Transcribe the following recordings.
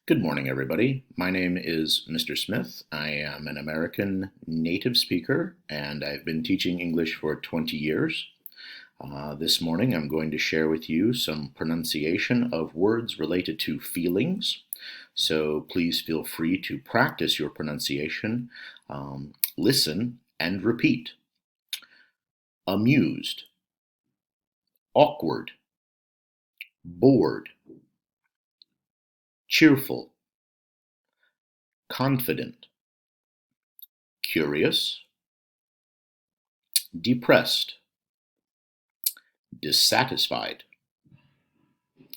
Good morning, everybody. My name is Mr. Smith. I am an American native speaker, and I've been teaching English for 20 years. This morning, I'm going to share with you some pronunciation of words related to feelings. So please feel free to practice your pronunciation, listen, and repeat. Amused, awkward, bored, cheerful, confident, curious, depressed, dissatisfied,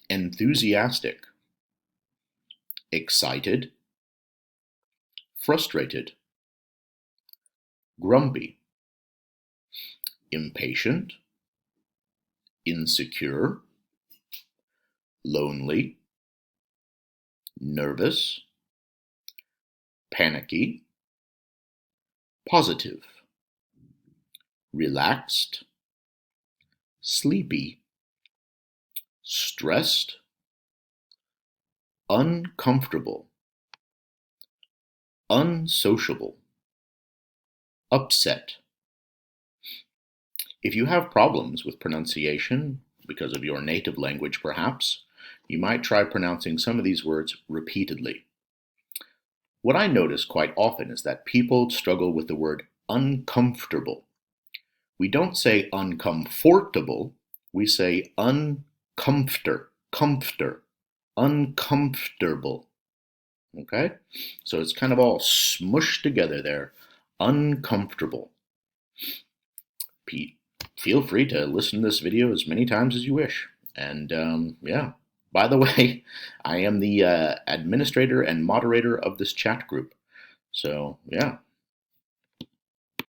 enthusiastic, excited, frustrated, grumpy, impatient, insecure, lonely, nervous, panicky, positive, relaxed, sleepy, stressed, uncomfortable, unsociable, upset. If you have problems with pronunciation, because of your native language perhaps, you might try pronouncing some of these words repeatedly. What I notice quite often is that people struggle with the word uncomfortable. We don't say uncomfortable, we say comforter, uncomfortable. Okay? So it's kind of all smushed together there. Uncomfortable. Feel free to listen to this video as many times as you wish. And yeah, by the way, I am the administrator and moderator of this chat group. So yeah,